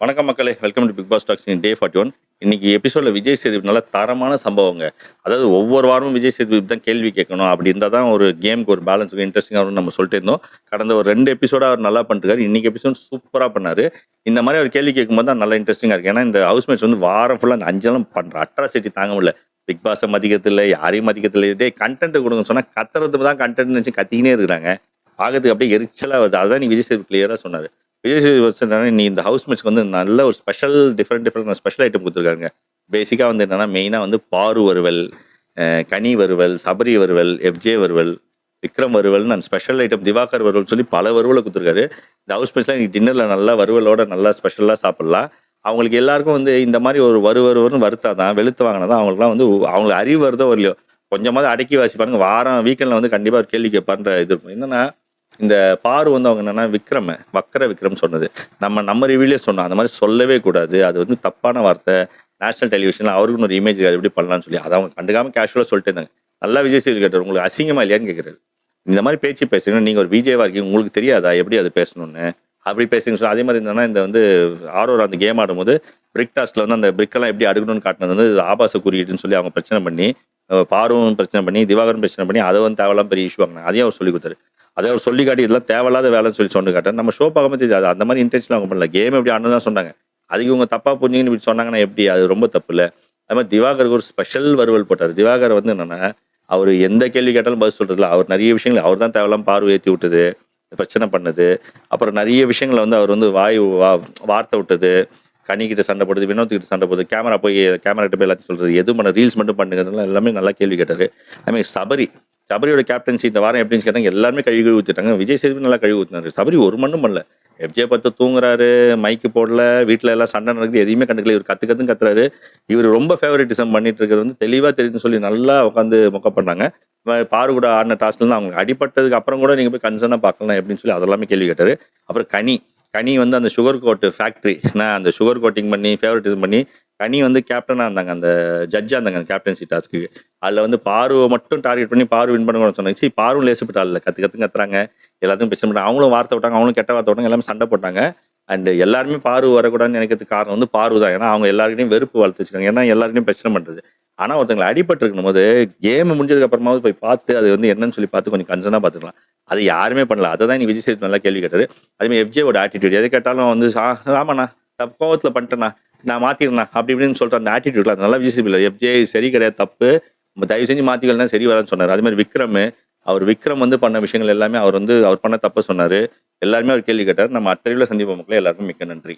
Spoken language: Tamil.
வணக்கம் மக்களே, welcome to Bigg Boss talks in day 41. இன்னைக்கு எபிசோட்ல விஜய் சேதுபதி நல்ல தரமான சம்பவங்க. அதாவது ஒவ்வொரு வாரமும் விஜய் சேதுபதி தான் கேள்வி கேட்கணும். அப்படி இருந்தால் தான் ஒரு கேமுக்கு ஒரு பேலன்ஸுக்கு இன்ட்ரெஸ்டிங்காக வரும்னு நம்ம சொல்லிட்டு இருந்தோம். கடந்த ஒரு 2 எபிசோடா அவர் நல்லா பண்ணிருக்காரு. இன்னைக்கு எபிசோட் சூப்பராக பண்ணாரு. இந்த மாதிரி அவர் கேள்வி கேட்கும்போது தான் நல்லா இன்ட்ரெஸ்டிங்காக இருக்கு. ஏன்னா இந்த ஹவுஸ்மேட்ஸ் வந்து வாரம் ஃபுல்லாக அந்த 5 நாளும் பண்ற அட்ராசிட்டி தாங்க முடியல. பிக் பாஸை மதிக்கிறதில்ல, யாரையும் மதிக்கிறதில்ல. இதே கண்டென்ட் கொடுங்க சொன்னா கத்துறது தான் கண்டென்ட் நினைச்சு கத்திக்கினே இருக்கிறாங்க. பார்க்கறதுக்கு அப்படியே எரிச்சலா வருது. அதான் நீ விஜய் சேதுபதி கிளியரா சொன்னாரு. விஜய் சேதுபதி வச்சிருந்தாங்க, நீ இந்த ஹவுஸ்மேட்ஸ்க்கு வந்து நல்ல ஒரு டிஃப்ரெண்ட் ஸ்பெஷல் ஐட்டம் கொடுத்துருக்காங்க. பேசிக்கா வந்து என்னன்னா மெயினா வந்து பாரு வறுவல், கனி வறுவல், சபரி வறுவல், எஃப்ஜே வறுவல், விக்ரம் வறுவல், நான் ஸ்பெஷல் ஐட்டம் திவாகர் வறுவல் சொல்லி பல வறுவலை கொடுத்துருக்காரு. இந்த ஹவுஸ்மேட்ஸ்லாம் இன்னைக்கு டின்னர்ல நல்லா வறுவலோட நல்லா ஸ்பெஷலா சாப்பிடலாம். அவங்களுக்கு எல்லாருக்கும் வந்து இந்த மாதிரி ஒரு வறுவருன்னு வறுத்தாதான் வெளுத்து வாங்கினாதான் அவங்களுக்குலாம் வந்து அவங்களுக்கு அறிவு வருதோ வரலையோ கொஞ்சமாவது அடக்கி வாசிப்பாருங்க. வாரம் வீக்கெண்ட்ல வந்து கண்டிப்பா ஒரு கேள்வி கேட்பாருன்ற இது இருக்கும். என்னன்னா இந்த பாரு வந்து அவங்க என்னன்னா வக்கர விக்ரம் சொன்னது. நம்ம ரிவ்யூலே சொன்னோம். அந்த மாதிரி சொல்லவே கூடாது. அது வந்து தப்பான வார்த்தை. நேஷனல் டெலிவிஷன்ல அவருக்குன்னு ஒரு இமேஜ் அது எப்படி பண்ணலாம்னு சொல்லி அதை அவங்க கண்டுக்காம கேஷுவலா சொல்லிட்டு இருந்தாங்க. நல்லா விஜய் சேதுபதி கேட்டார், உங்களுக்கு அசிங்கமா இல்லையான்னு கேட்கிறாரு. இந்த மாதிரி பேச்சு பேசுறீங்க, நீங்க ஒரு விஜேவா இருக்கீங்க, உங்களுக்கு தெரியாதா எப்படி அது பேசணும்னு? அப்படி பேசுறீங்க சொல்லி அதே மாதிரி என்னன்னா இந்த வந்து ஆரோரா அந்த கேம் ஆடும்போது பிரிக் டாஸ்க்ல வந்து அந்த பிரிக்கெல்லாம் எப்படி அடுக்கணும்னு காட்டினது வந்து ஆபாச குறியீடுன்னு சொல்லி அவங்க பிரச்சனை பண்ணி பாரும் பிரச்சனை பண்ணி திவாகரும் பிரச்சனை பண்ணி அதை வந்து தேவையில்லாம பெரிய இஷ்யூ ஆகினாங்க. அதையும் அவர் சொல்லி கொடுத்தாரு. அதை அவர் சொல்லி காட்டி இதெல்லாம் தேவையில்லாத வேலைன்னு சொல்லி சொன்னு காட்டார். நம்ம ஷோ பார்க்கும்போது தெரியுது அது அந்த மாதிரி இன்டென்ஷன் அவங்க பண்ணல. கேம் எப்படி ஆடணும் தான் சொன்னாங்க. அதுக்கு இவங்க தப்பா புரிஞ்சுங்கன்னு இப்படி சொன்னாங்கன்னா எப்படி? அது ரொம்ப தப்பு இல்லை. அது மாதிரி திவாகருக்கு ஒரு ஸ்பெஷல் வறுவல் போட்டார். திவாகர் வந்து என்னன்னா அவர் எந்த கேள்வி கேட்டாலும் பதில் சொல்றதுல அவர் நிறைய விஷயங்கள் அவர் தான் தேவையில்லாம பார்வை ஏற்றி விட்டது, பிரச்சனை பண்ணது. அப்புறம் நிறைய விஷயங்களை வந்து அவர் வந்து வார்த்தை விட்டது, கனிக்கிட்ட சண்டை போடுது, வினோத்கிட்ட சண்டை போடுது, கேமரா கிட்ட போய் எல்லாத்தையும் சொல்றது, எதுவும் பண்ண ரீல்ஸ் மட்டும் பண்ணுங்கிறதுலாம் எல்லாமே நல்லா கேள்வி கேட்டாரு. அதுமாதிரி சபரியோட கேப்டன்சி இந்த வாரம் எப்படின்னு கேட்டாங்க. எல்லாருமே கழுவி ஊற்றிட்டாங்க. விஜய் சேதுபதி நல்லா கழுவி ஊற்றினாரு. சபரி ஒரு மண்ணும் பண்ணல. எஃப்ஜே பார்த்து தூங்குறாரு, மைக்கு போடல, வீட்டில் எல்லாம் சண்டை நடக்குது, எதையுமே கண்டுக்கல. இவர் கத்துன்னு கத்துறாரு. இவர் ரொம்ப ஃபேவரட்டிசம் பண்ணிட்டு இருக்கிறது வந்து தெளிவா தெரியுதுன்னு சொல்லி நல்லா உட்காந்து மொக்க பண்ணாங்க. பாரு கூட ஆடின டாஸ்க்ல இருந்து அவங்க அடிப்பட்டதுக்கு அப்புறம் கூட நீங்க போய் கன்சர்னா பார்க்கலாம் எப்படின்னு சொல்லி அதெல்லாமே கேள்வி கேட்டாரு. அப்புறம் கனி வந்து அந்த சுகர் கோட் ஃபேக்ட்ரி அந்த சுகர் கோட்டிங் பண்ணி ஃபேவரட்டிசம் பண்ணி கனி வந்து கேப்டனா இருந்தாங்க, அந்த ஜட்ஜா இருந்தாங்க அந்த கேப்டன்சி டாஸ்க்கு. அதுல வந்து பாருவை மட்டும் டார்கெட் பண்ணி பாரு வின் பண்ண சொன்னாங்க. பாரும் லேசுப்பட்டா இல்ல, கத்துறாங்க, எல்லாத்தையும் பிரச்சனை பண்ணாங்க. அவங்களும் வார்த்தை விட்டாங்க, அவங்களும் கெட்ட வார்த்தை விட்டாங்க, எல்லாமே சண்டை போட்டாங்க. அண்ட் எல்லாருமே பாரு வரக்கூடாதுன்னு நினைக்கிறதுக்கு காரணம் வந்து பாரு தான். ஏன்னா அவங்க எல்லாருக்கிட்டையும் வெறுப்பு வளர்த்து வச்சிருக்காங்க. ஏன்னா எல்லாருக்கிட்டையும் பிரச்சனை பண்றது. ஆனா ஒருத்தங்களை அடிபட்டு இருக்கணும் போது கேம் முடிஞ்சதுக்கு அப்புறமாவது போய் பார்த்து அது வந்து என்னன்னு சொல்லி பார்த்து கொஞ்சம் கன்சர்னா பார்த்துக்கலாம். அது யாருமே பண்ணல. அதை தான் நீ விஜய் சேதுபதி நல்லா கேள்வி கேட்டாரு. அதே மாதிரி எஃப்ஜேவோட ஆட்டிடியூட் எது கேட்டாலும் வந்து ஆமாண்ணா கோவத்துல பண்ணிட்டேண்ணா, நான் மாத்திக்கிறேன் அப்படி இப்படின்னு சொல்லிட்டு அந்த ஆட்டிடியூட்ல நல்லா விஜய் சேதுபதி எஃப்ஜே சரி கிடையாது, தப்பு, தயவு செஞ்சு மாத்திக்கலாம் சரி வரான்னு சொன்னார். அதே மாதிரி விக்ரம் வந்து பண்ண விஷயங்கள் எல்லாமே அவர் பண்ண தப்ப சொன்னாரு. எல்லாருமே அவர் கேள்வி கேட்டார். நம்ம அடுத்த சந்திப்போம் மக்களே. எல்லாருக்கும் மிக்க நன்றி.